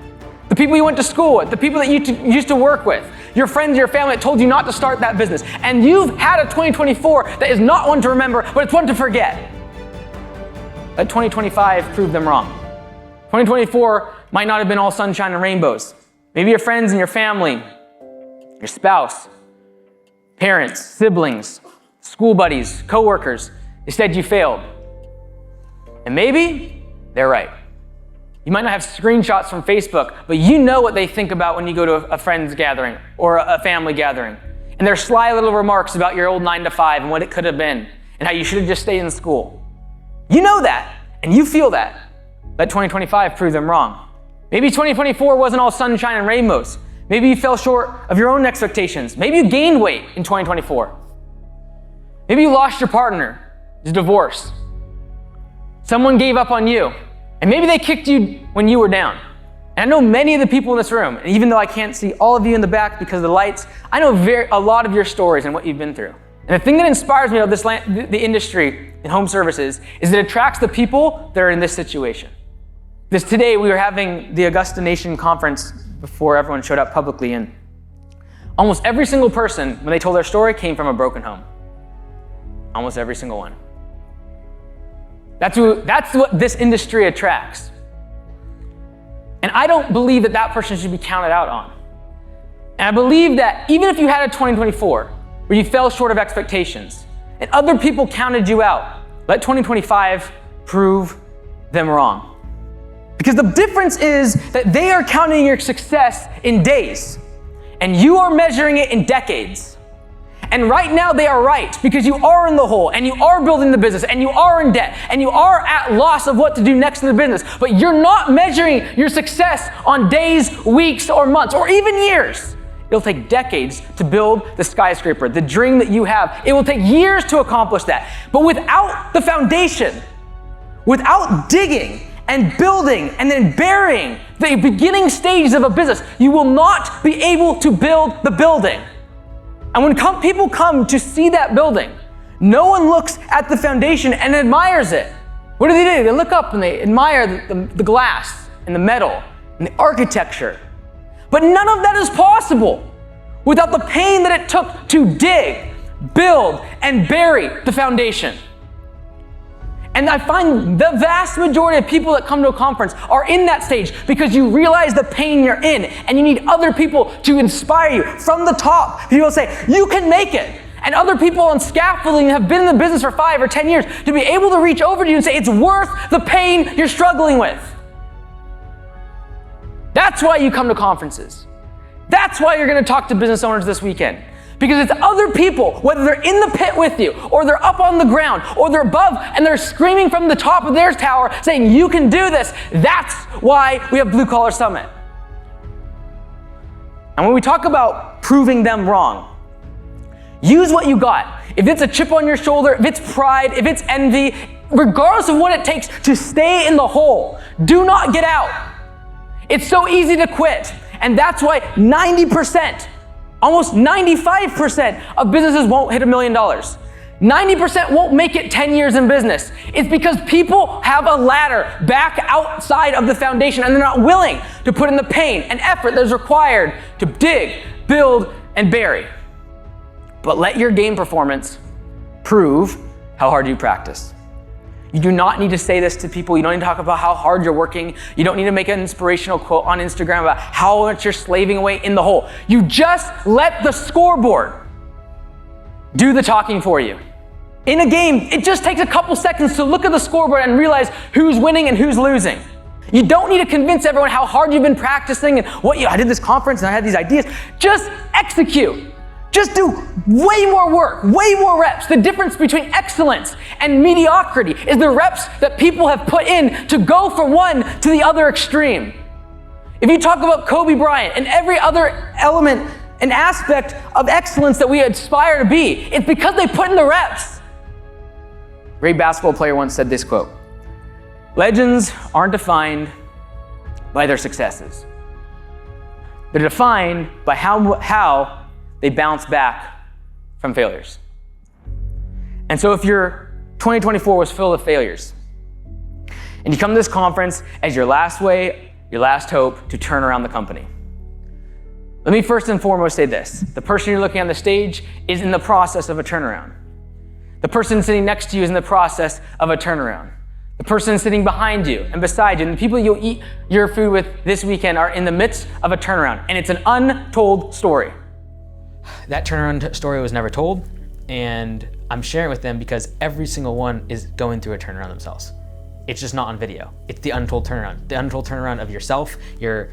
The people you went to school with, the people that you used to work with, your friends, your family that told you not to start that business. And you've had a 2024 that is not one to remember, but it's one to forget. Let 2025 prove them wrong. 2024 might not have been all sunshine and rainbows. Maybe your friends and your family, your spouse, parents, siblings, school buddies, coworkers, they said you failed. And maybe they're right. You might not have screenshots from Facebook, but you know what they think about when you go to a friend's gathering or a family gathering. And their sly little remarks about your old 9 to 5 and what it could have been and how you should have just stayed in school. You know that, and you feel that. Let 2025 prove them wrong. Maybe 2024 wasn't all sunshine and rainbows. Maybe you fell short of your own expectations. Maybe you gained weight in 2024. Maybe you lost your partner. It's divorce. Someone gave up on you, and maybe they kicked you when you were down. And I know many of the people in this room, and even though I can't see all of you in the back because of the lights, I know a lot of your stories and what you've been through. And the thing that inspires me about the industry in home services is it attracts the people that are in this situation. Today we were having the Augusta Nation conference before everyone showed up publicly, and almost every single person, when they told their story, came from a broken home. Almost every single one. That's what this industry attracts. And I don't believe that person should be counted out on. And I believe that even if you had a 2024 where you fell short of expectations and other people counted you out, let 2025 prove them wrong. Because the difference is that they are counting your success in days and you are measuring it in decades. And right now they are right, because you are in the hole and you are building the business and you are in debt and you are at loss of what to do next in the business. But you're not measuring your success on days, weeks, or months, or even years. It'll take decades to build the skyscraper, the dream that you have. It will take years to accomplish that. But without the foundation, without digging and building and then burying the beginning stages of a business, you will not be able to build the building. And when people come to see that building, no one looks at the foundation and admires it. What do? They look up and they admire the glass and the metal and the architecture. But none of that is possible without the pain that it took to dig, build, and bury the foundation. And I find the vast majority of people that come to a conference are in that stage because you realize the pain you're in and you need other people to inspire you from the top. People say, you can make it. And other people on scaffolding have been in the business for 5 or 10 years to be able to reach over to you and say, it's worth the pain you're struggling with. That's why you come to conferences. That's why you're going to talk to business owners this weekend. Because it's other people, whether they're in the pit with you, or they're up on the ground, or they're above, and they're screaming from the top of their tower saying, you can do this. That's why we have Blue Collar Summit. And when we talk about proving them wrong, use what you got. If it's a chip on your shoulder, if it's pride, if it's envy, regardless of what it takes to stay in the hole, do not get out. It's so easy to quit. And that's why 90% Almost 95% of businesses won't hit $1 million. 90% won't make it 10 years in business. It's because people have a ladder back outside of the foundation and they're not willing to put in the pain and effort that is required to dig, build, and bury. But let your game performance prove how hard you practice. You do not need to say this to people. You don't need to talk about how hard you're working. You don't need to make an inspirational quote on Instagram about how much you're slaving away in the hole. You just let the scoreboard do the talking for you. In a game, it just takes a couple seconds to look at the scoreboard and realize who's winning and who's losing. You don't need to convince everyone how hard you've been practicing and I did this conference and I had these ideas. Just execute. Just do way more work, way more reps. The difference between excellence and mediocrity is the reps that people have put in to go from one to the other extreme. If you talk about Kobe Bryant and every other element and aspect of excellence that we aspire to be, it's because they put in the reps. A great basketball player once said this quote, "Legends aren't defined by their successes. They're defined by how they bounce back from failures." And so if your 2024 was filled with failures, and you come to this conference as your last way, your last hope to turn around the company, let me first and foremost say this. The person you're looking on the stage is in the process of a turnaround. The person sitting next to you is in the process of a turnaround. The person sitting behind you and beside you and the people you'll eat your food with this weekend are in the midst of a turnaround, and it's an untold story. That turnaround story was never told, and I'm sharing with them because every single one is going through a turnaround themselves. It's just not on video. It's the untold turnaround. The untold turnaround of yourself, your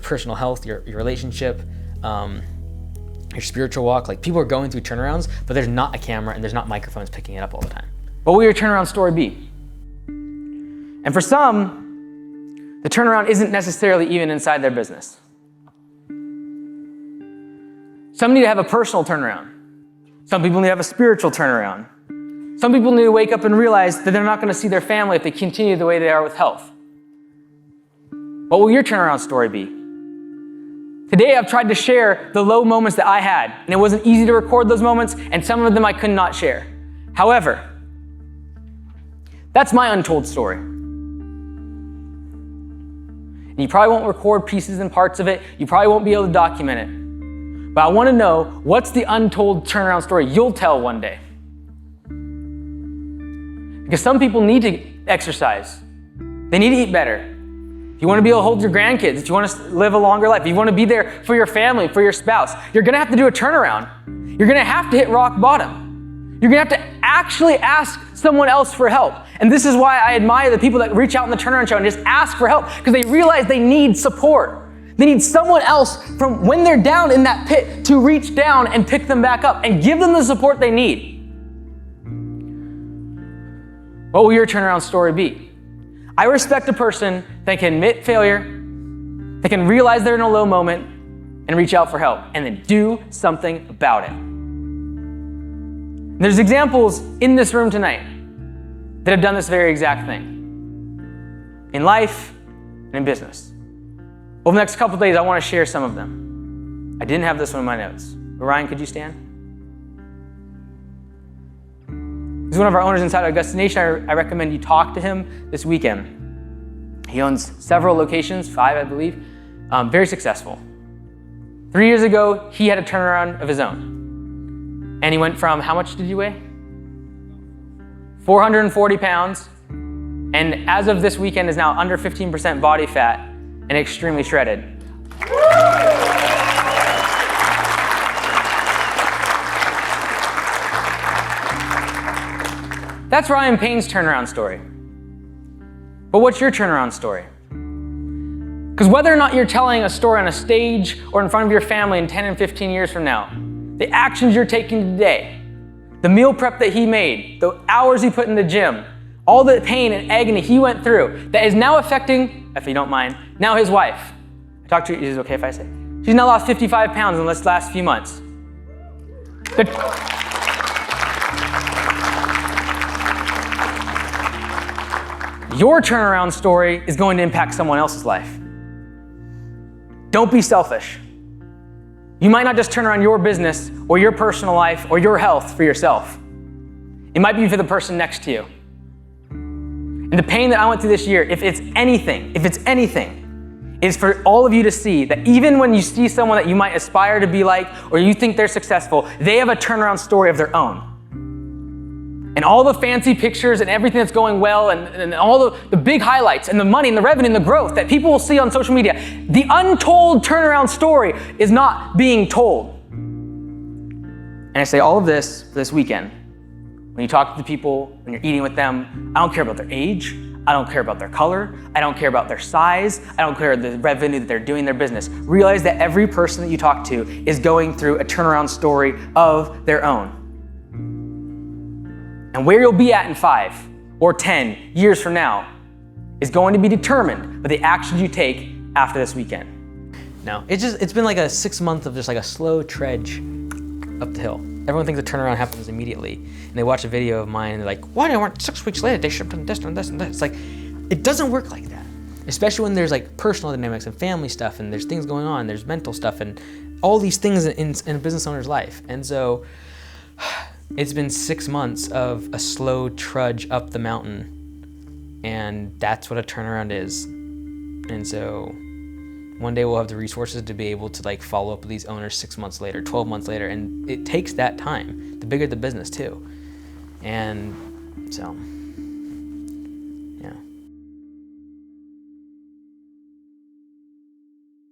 personal health, your relationship, your spiritual walk. Like, people are going through turnarounds, but there's not a camera and there's not microphones picking it up all the time. What will your turnaround story be? And for some, the turnaround isn't necessarily even inside their business. Some need to have a personal turnaround. Some people need to have a spiritual turnaround. Some people need to wake up and realize that they're not going to see their family if they continue the way they are with health. What will your turnaround story be? Today, I've tried to share the low moments that I had, and it wasn't easy to record those moments, and some of them I could not share. However, that's my untold story. And you probably won't record pieces and parts of it. You probably won't be able to document it. But I want to know, what's the untold turnaround story you'll tell one day? Because some people need to exercise. They need to eat better. If you want to be able to hold your grandkids, if you want to live a longer life, if you want to be there for your family, for your spouse, you're going to have to do a turnaround. You're going to have to hit rock bottom. You're going to have to actually ask someone else for help. And this is why I admire the people that reach out in the turnaround show and just ask for help, because they realize they need support. They need someone else from when they're down in that pit to reach down and pick them back up and give them the support they need. What will your turnaround story be? I respect a person that can admit failure, that can realize they're in a low moment and reach out for help, and then do something about it. And there's examples in this room tonight that have done this very exact thing in life and in business. Over the next couple of days, I want to share some of them. I didn't have this one in my notes. But Ryan, could you stand? He's one of our owners inside Augusta Nation. I recommend you talk to him this weekend. He owns several locations, 5, I believe. Very successful. 3 years ago, he had a turnaround of his own. And he went from, how much did you weigh? 440 pounds. And as of this weekend is now under 15% body fat and extremely shredded. That's Ryan Payne's turnaround story. But what's your turnaround story? Because whether or not you're telling a story on a stage or in front of your family in 10 and 15 years from now, the actions you're taking today, the meal prep that he made, the hours he put in the gym, all the pain and agony he went through that is now affecting, if you don't mind, now his wife. I talked to her, is it okay if I say? She's now lost 55 pounds in the last few months. Your turnaround story is going to impact someone else's life. Don't be selfish. You might not just turn around your business or your personal life or your health for yourself. It might be for the person next to you. And the pain that I went through this year, if it's anything, is for all of you to see that even when you see someone that you might aspire to be like, or you think they're successful, they have a turnaround story of their own. And all the fancy pictures and everything that's going well and all the big highlights and the money and the revenue and the growth that people will see on social media, the untold turnaround story is not being told. And I say all of this for this weekend. When you talk to the people, when you're eating with them, I don't care about their age, I don't care about their color, I don't care about their size, I don't care about the revenue that they're doing in their business. Realize that every person that you talk to is going through a turnaround story of their own. And where you'll be at in 5 or 10 years from now is going to be determined by the actions you take after this weekend. No, it's been like a 6 months of just like a slow trudge up the hill. Everyone thinks the turnaround happens immediately. And they watch a video of mine and they're like, why weren't 6 weeks later, they should have done this and this and this. It's like, it doesn't work like that. Especially when there's like personal dynamics and family stuff and there's things going on, there's mental stuff and all these things in a business owner's life. And so it's been 6 months of a slow trudge up the mountain, and that's what a turnaround is. And so one day we'll have the resources to be able to like follow up with these owners 6 months later, 12 months later, and it takes that time. The bigger the business too. And so